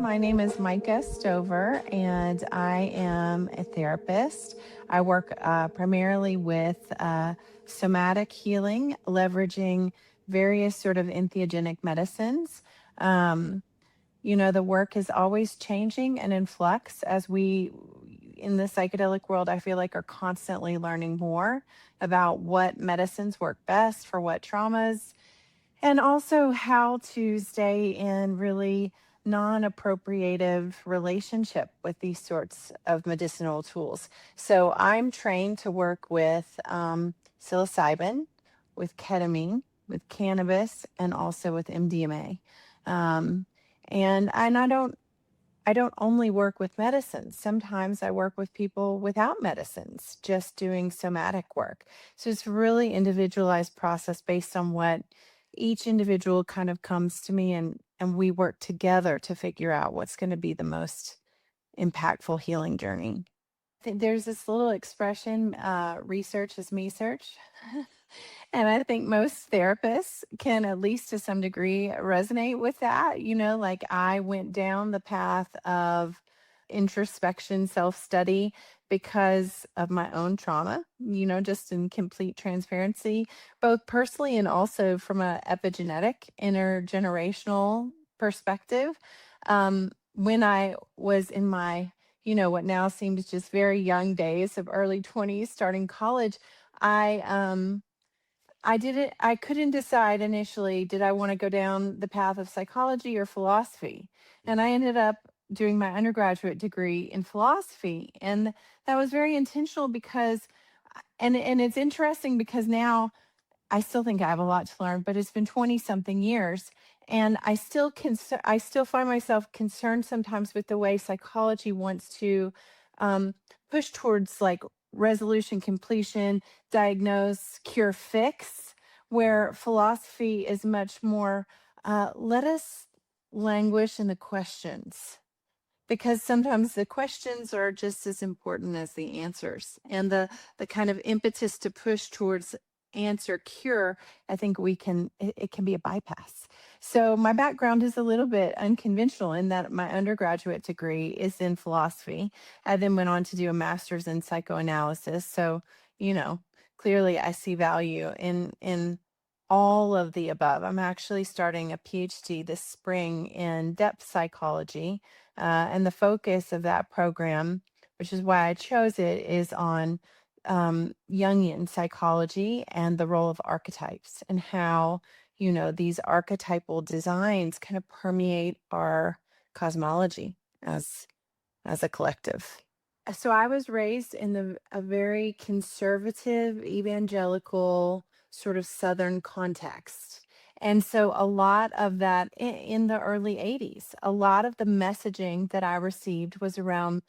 My name is Micah Stover, and I am a therapist. I work primarily with somatic healing, leveraging various sort of entheogenic medicines. Um, the work is always changing and in flux as we, in the psychedelic world, I feel like are constantly learning more about what medicines work best for what traumas and also how to stay in really non-appropriative relationship with these sorts of medicinal tools. So I'm trained to work with psilocybin, with ketamine, with cannabis, and also with MDMA. Um, and I don't only work with medicines. Sometimes I work with people without medicines, just doing somatic work. So it's a really individualized process based on what each individual kind of comes to me, and we work together to figure out what's going to be the most impactful healing journey. I think there's this little expression, research is me search. And I think most therapists can, at least to some degree, resonate with that. Like I went down the path of introspection, self study because of my own trauma, just in complete transparency, both personally and also from a epigenetic, intergenerational perspective. When I was in my, what now seems just very young days of early 20s, starting college, I, I couldn't decide initially, did I want to go down the path of psychology or philosophy? And I ended up doing my undergraduate degree in philosophy. And that was very intentional because, and it's interesting because now I still think I have a lot to learn, but it's been 20 something years. And I still find myself concerned sometimes with the way psychology wants to um, push towards like resolution, completion, diagnose, cure, fix, where philosophy is much more let us languish in the questions, because sometimes the questions are just as important as the answers, and the kind of impetus to push towards answer cure, I think it can be a bypass. So my background is a little bit unconventional in that my undergraduate degree is in philosophy. I then went on to do a master's in psychoanalysis. So, you know clearly I see value in all of the above. I'm actually starting a PhD this spring in depth psychology, and the focus of that program, which is why I chose it, is on Jungian psychology and the role of archetypes, and how, these archetypal designs kind of permeate our cosmology as a collective. So I was raised in a very conservative, evangelical, sort of Southern context. And so a lot of that in the early 80s, a lot of the messaging that I received was around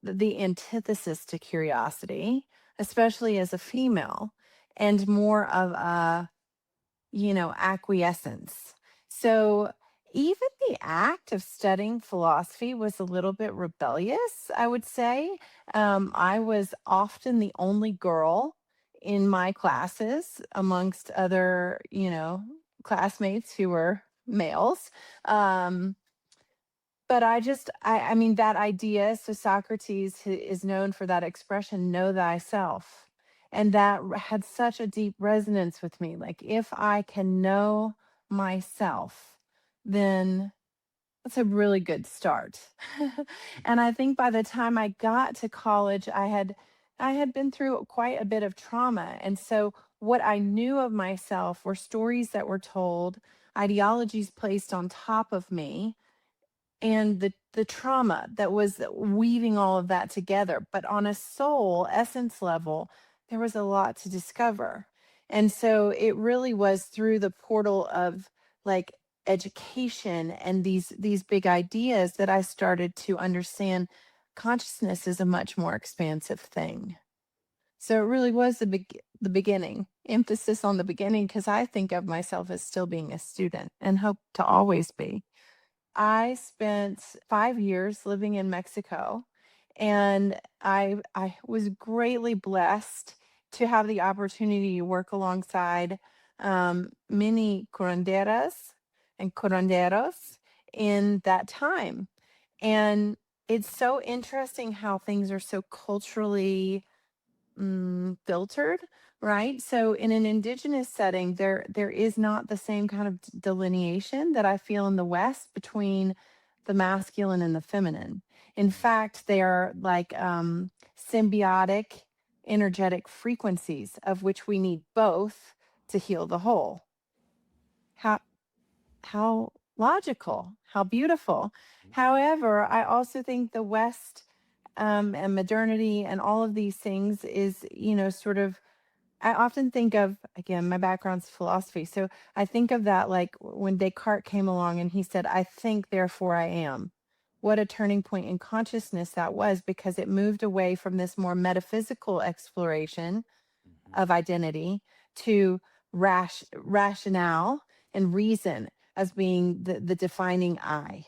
the antithesis to curiosity, especially as a female, and more of a, acquiescence. So even the act of studying philosophy was a little bit rebellious, I would say. I was often the only girl in my classes amongst other, classmates who were males. Um, but I mean, that idea, so Socrates is known for that expression, know thyself. And that had such a deep resonance with me. Like, if I can know myself, then that's a really good start. And I think by the time I got to college, I had been through quite a bit of trauma. And so what I knew of myself were stories that were told, ideologies placed on top of me, and the trauma that was weaving all of that together. But on a soul essence level, there was a lot to discover. And so it really was through the portal of like education and these big ideas that I started to understand consciousness is a much more expansive thing. So it really was the beginning, emphasis on the beginning, because I think of myself as still being a student and hope to always be. I spent 5 years living in Mexico, and I was greatly blessed to have the opportunity to work alongside many curanderas and curanderos in that time. And it's so interesting how things are so culturally filtered, right? So in an indigenous setting, there is not the same kind of delineation that I feel in the West between the masculine and the feminine. In fact, they are like symbiotic, energetic frequencies of which we need both to heal the whole. How how logical, how beautiful. However, I also think the West and modernity and all of these things is, sort of, I often think of, again, my background's philosophy. So I think of that like when Descartes came along and he said, I think, therefore I am. What a turning point in consciousness that was, because it moved away from this more metaphysical exploration of identity to rationale and reason as being the defining I,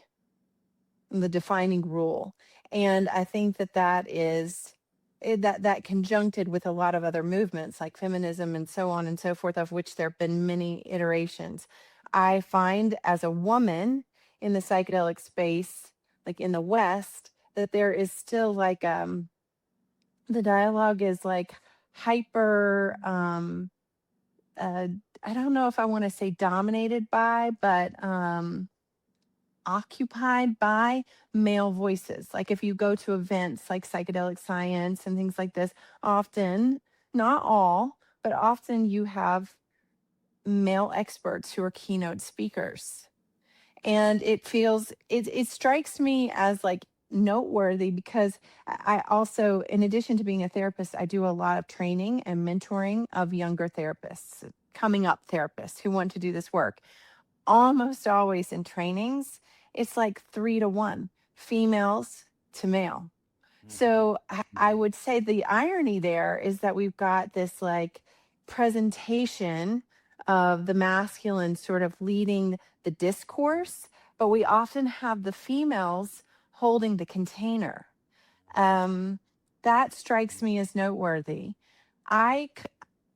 the defining rule. And I think that that is that conjuncted with a lot of other movements like feminism and so on and so forth, of which there have been many iterations. I find as a woman in the psychedelic space, like in the West, that there is still like the dialogue is like hyper uh I don't know if I want to say dominated by, but occupied by male voices. Like if you go to events like psychedelic science and things like this, often, not all, but often you have male experts who are keynote speakers. And it strikes me as like noteworthy because I also, in addition to being a therapist, I do a lot of training and mentoring of younger therapists, coming up therapists who want to do this work. Almost always in trainings, it's like 3 to 1 females to male. So I would say the irony there is that we've got this like presentation of the masculine sort of leading the discourse, but we often have the females holding the container. Um, that strikes me as noteworthy.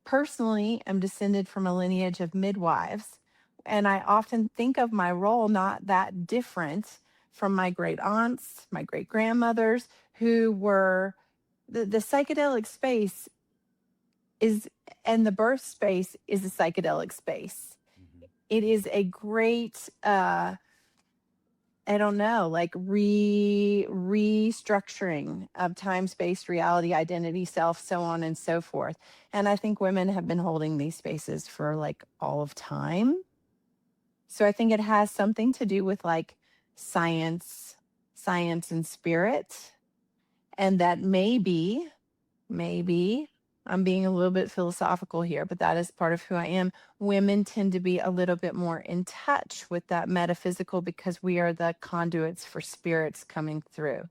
Personally am descended from a lineage of midwives, and I often think of my role not that different from my great aunts, my great grandmothers, who were the psychedelic space is, and the birth space is a psychedelic space. It is a great I don't know, like restructuring of time, space, reality, identity, self, so on and so forth. And I think women have been holding these spaces for like all of time. So I think it has something to do with like science, science and spirit. And that maybe I'm being a little bit philosophical here, but that is part of who I am. Women tend to be a little bit more in touch with that metaphysical because we are the conduits for spirits coming through,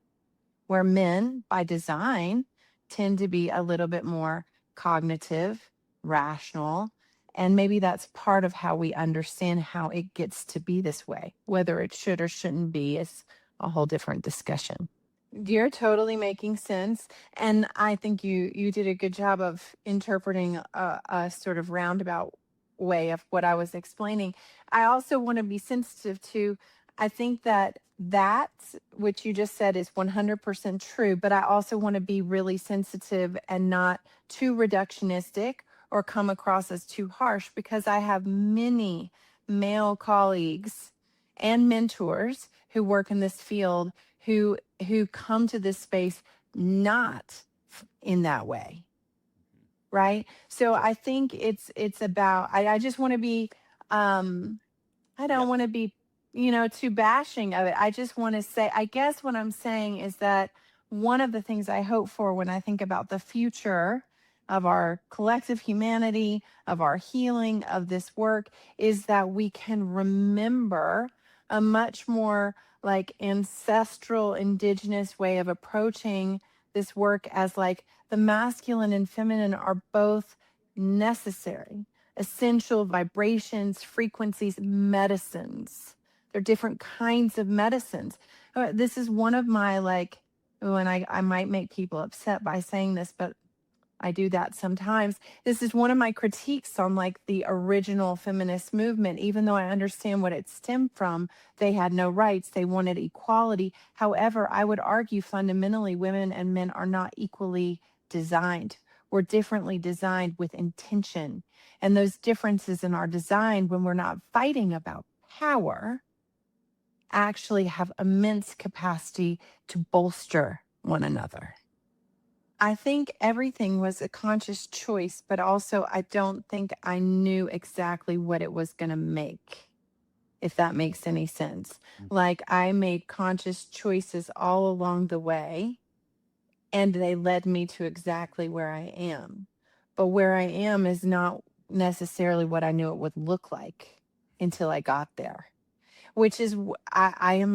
where men, by design, tend to be a little bit more cognitive, rational. And maybe that's part of how we understand how it gets to be this way. Whether it should or shouldn't be is a whole different discussion. You're totally making sense, and I think you did a good job of interpreting a sort of roundabout way of what I was explaining. I also want to be sensitive to. I think that which you just said is 100% true, but I also want to be really sensitive and not too reductionistic or come across as too harsh because I have many male colleagues and mentors who work in this field who come to this space not in that way, right? So I think it's about I just want to be I don't want to be, too bashing of it. I just want to say, I guess what I'm saying is that one of the things I hope for when I think about the future of our collective humanity, of our healing, of this work, is that we can remember a much more like ancestral, indigenous way of approaching this work as like the masculine and feminine are both necessary essential vibrations, frequencies, medicines. There are different kinds of medicines. This is one of my like, oh, and I might make people upset by saying this, but I do that sometimes. This is one of my critiques on like the original feminist movement. Even though I understand what it stemmed from, they had no rights, they wanted equality. However, I would argue fundamentally women and men are not equally designed. We're differently designed with intention. And those differences in our design, when we're not fighting about power, actually have immense capacity to bolster one another. I think everything was a conscious choice, but also I don't think I knew exactly what it was going to make, if that makes any sense. Like I made conscious choices all along the way, and they led me to exactly where I am. But where I am is not necessarily what I knew it would look like until I got there. Which is, I am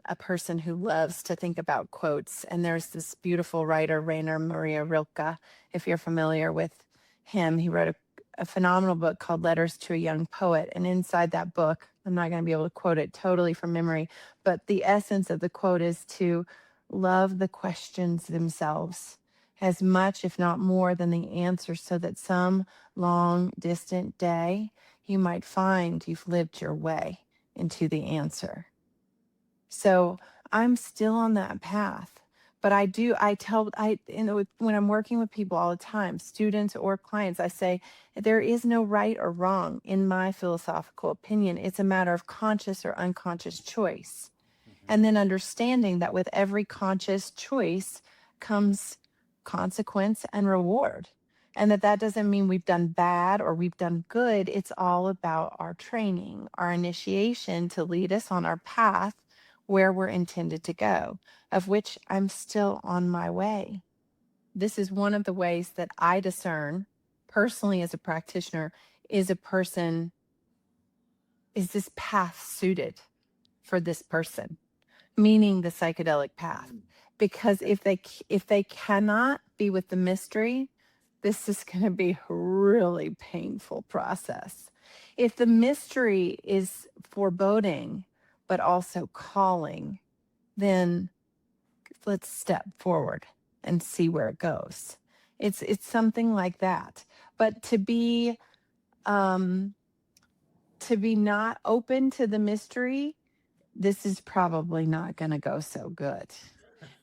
a person who loves to think about quotes. And there's this beautiful writer, Rainer Maria Rilke. If you're familiar with him, he wrote a phenomenal book called Letters to a Young Poet. And inside that book, I'm not going to be able to quote it totally from memory, but the essence of the quote is to love the questions themselves as much, if not more, than the answers, so that some long, distant day you might find you've lived your way into the answer. So I'm still on that path. But when I'm working with people all the time, students or clients, I say, there is no right or wrong in my philosophical opinion. It's a matter of conscious or unconscious choice. And then understanding that with every conscious choice comes consequence and reward. And that doesn't mean we've done bad or we've done good. It's all about our training, our initiation to lead us on our path where we're intended to go, of which I'm still on my way. This is one of the ways that I discern personally as a practitioner, is this path suited for this person? Meaning the psychedelic path. Because if they cannot be with the mystery, this is going to be a really painful process. If the mystery is foreboding but also calling, then let's step forward and see where it goes. It's something like that. But um to be not open to the mystery, this is probably not going to go so good.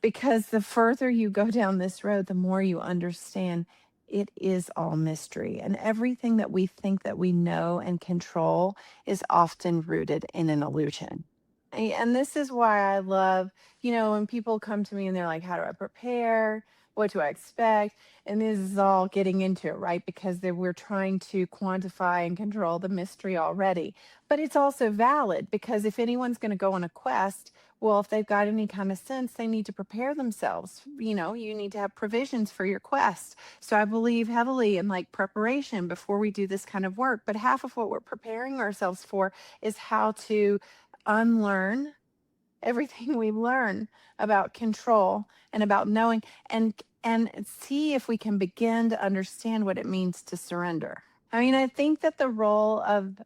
Because the further you go down this road, the more you understand it is all mystery. And everything that we think that we know and control is often rooted in an illusion. And this is why I love, when people come to me and they're like, how do I prepare? What do I expect? And this is all getting into it, right? Because we're trying to quantify and control the mystery already. But it's also valid because if anyone's going to go on a quest, well, if they've got any kind of sense, they need to prepare themselves. You need to have provisions for your quest. So I believe heavily in like preparation before we do this kind of work. But half of what we're preparing ourselves for is how to unlearn everything we learn about control and about knowing and see if we can begin to understand what it means to surrender. I mean, I think that the role of,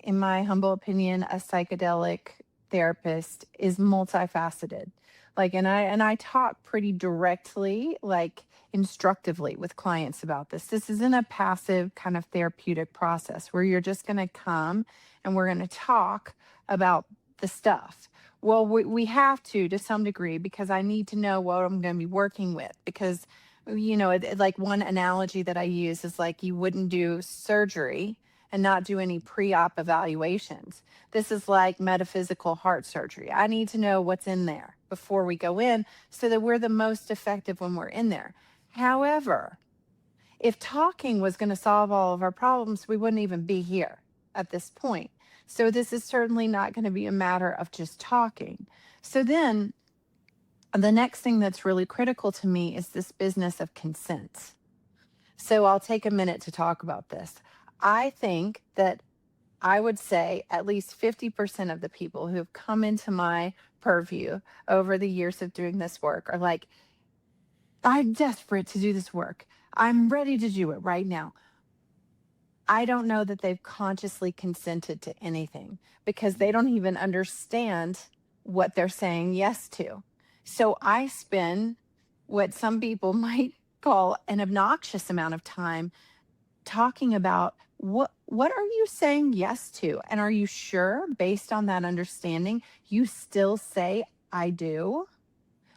in my humble opinion, a psychedelic therapist is multifaceted. Like, and I talk pretty directly, like instructively with clients about this. This isn't a passive kind of therapeutic process where you're just going to come and we're going to talk about the stuff. Well, we have to some degree because I need to know what I'm going to be working with because like one analogy that I use is like you wouldn't do surgery and not do any pre-op evaluations. This is like metaphysical heart surgery. I need to know what's in there before we go in so that we're the most effective when we're in there. However, if talking was going to solve all of our problems, we wouldn't even be here at this point. So this is certainly not going to be a matter of just talking. So then the next thing that's really critical to me is this business of consent. So I'll take a minute to talk about this. I think that I would say at least 50% of the people who have come into my purview over the years of doing this work are like, I'm desperate to do this work. I'm ready to do it right now. I don't know that they've consciously consented to anything because they don't even understand what they're saying yes to. So I spin what some people might call an obnoxious amount of time talking about what are you saying yes to, and are you sure based on that understanding you still say I do?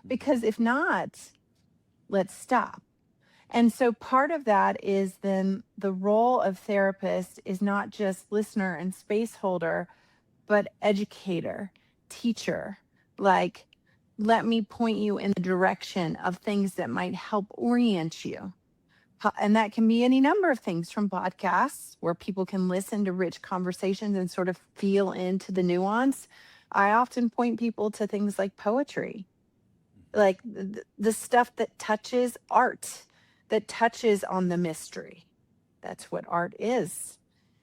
Because if not, let's stop. And so part of that is then the role of therapist is not just listener and space holder, but educator, teacher. Like, let me point you in the direction of things that might help orient you. And that can be any number of things, from podcasts where people can listen to rich conversations and sort of feel into the nuance. I often point people to things like poetry, like the stuff that touches art, that touches on the mystery. That's what art is.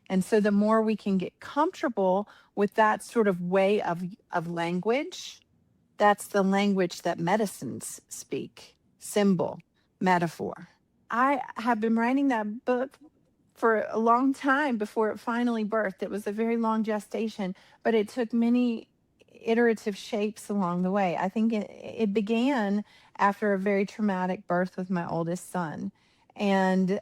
And so the more we can get comfortable with that sort of way of language, that's the language that medicines speak: symbol, metaphor. I have been writing that book for a long time before it finally birthed. It was a very long gestation, but it took many iterative shapes along the way. I think it began after a very traumatic birth with my oldest son. And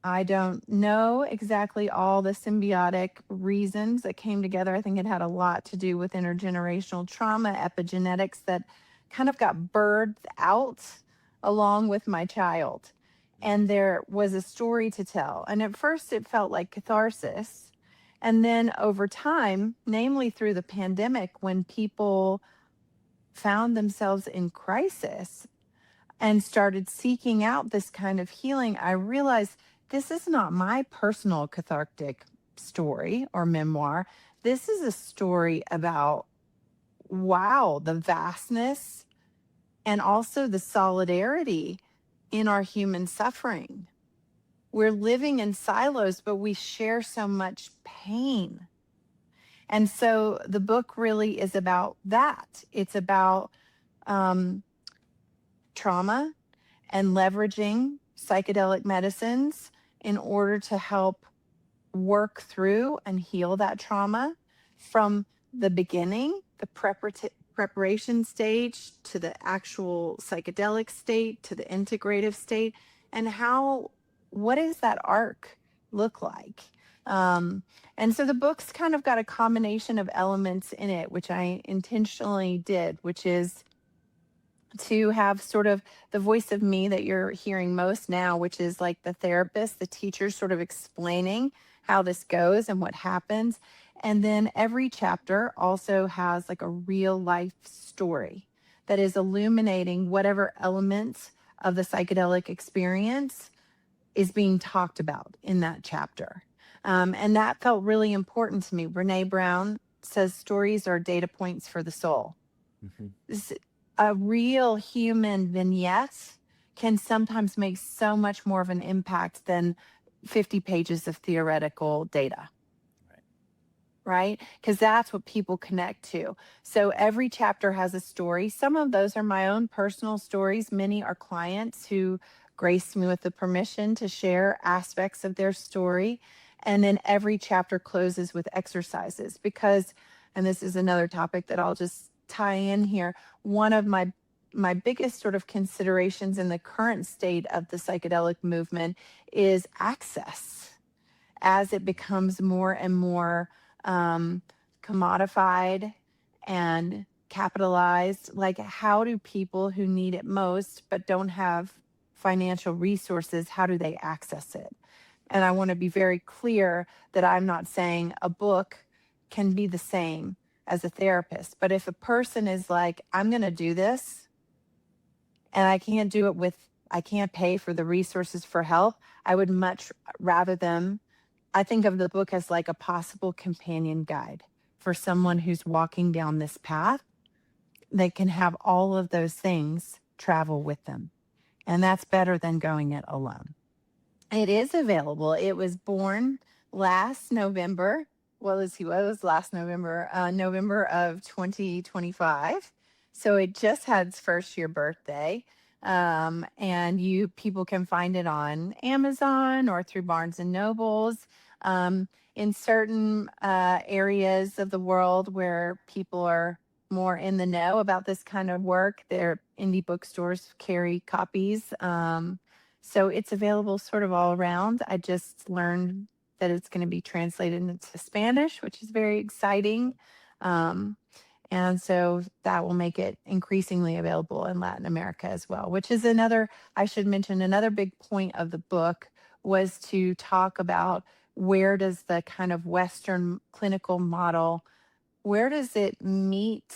I don't know exactly all the symbiotic reasons that came together. I think it had a lot to do with intergenerational trauma, epigenetics that kind of got birthed out along with my child. And there was a story to tell. And at first, it felt like catharsis. And then over time, namely through the pandemic, when people found themselves in crisis and started seeking out this kind of healing, I realized this is not my personal cathartic story or memoir. This is a story about, wow, the vastness and also the solidarity in our human suffering. We're living in silos, but we share so much pain. And so the book really is about that. It's about um, trauma and leveraging psychedelic medicines in order to help work through and heal that trauma from the beginning, the preparation stage, to the actual psychedelic state, to the integrative state, and what does that arc look like? Um, and so the book's kind of got a combination of elements in it, which I intentionally did, which is to have sort of the voice of me that you're hearing most now, which is like the therapist, the teacher, sort of explaining how this goes and what happens. And then every chapter also has like a real life story that is illuminating whatever elements of the psychedelic experience is being talked about in that chapter. And that felt really important to me. Brene Brown says stories are data points for the soul. This, a real human vignette can sometimes make so much more of an impact than 50 pages of theoretical data. Right? Because that's what people connect to. So every chapter has a story. Some of those are my own personal stories. Many are clients who graced me with the permission to share aspects of their story. And then every chapter closes with exercises because, and this is another topic that I'll just tie in here, one of my biggest sort of considerations in the current state of the psychedelic movement is access. As it becomes more and more commodified and capitalized, like, how do people who need it most but don't have financial resources, how do they access it? And I want to be very clear that I'm not saying a book can be the same as a therapist, but if a person is like, I'm going to do this and I can't do it I can't pay for the resources for help, I would much rather them, I think of the book as like a possible companion guide for someone who's walking down this path. They can have all of those things travel with them. And that's better than going it alone. It is available. It was born last November. What was last November? November of 2025. So it just had its first year birthday. And people can find it on Amazon or through Barnes and Nobles. In certain areas of the world where people are more in the know about this kind of work. Their indie bookstores carry copies. So it's available sort of all around. I just learned that it's going to be translated into Spanish, which is very exciting. Um, and so that will make it increasingly available in Latin America as well, which is another, I should mention, another big point of the book was to talk about where does the kind of Western clinical model, where does it meet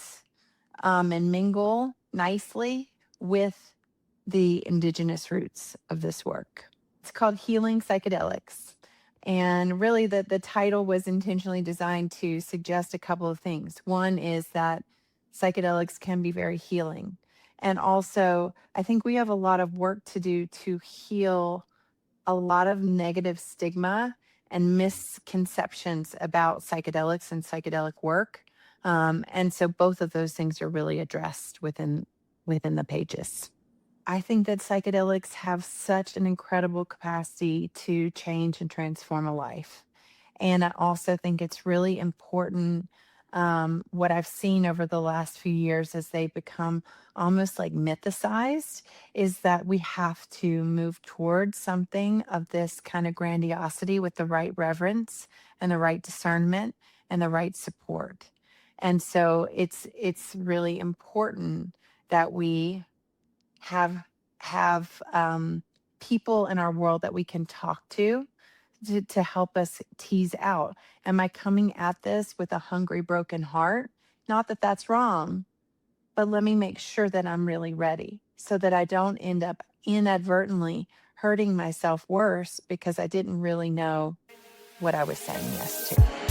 and mingle nicely with the indigenous roots of this work. It's called Healing Psychedelics. And really, the title was intentionally designed to suggest a couple of things. One is that psychedelics can be very healing. And also, I think we have a lot of work to do to heal a lot of negative stigma and misconceptions about psychedelics and psychedelic work. And so both of those things are really addressed within the pages. I think that psychedelics have such an incredible capacity to change and transform a life. And I also think it's really important. What I've seen over the last few years as they become almost like mythicized is that we have to move towards something of this kind of grandiosity with the right reverence and the right discernment and the right support. And so it's really important that we have people in our world that we can talk to help us tease out, am I coming at this with a hungry broken heart? Not that that's wrong, but let me make sure that I'm really ready so that I don't end up inadvertently hurting myself worse because I didn't really know what I was saying yes to.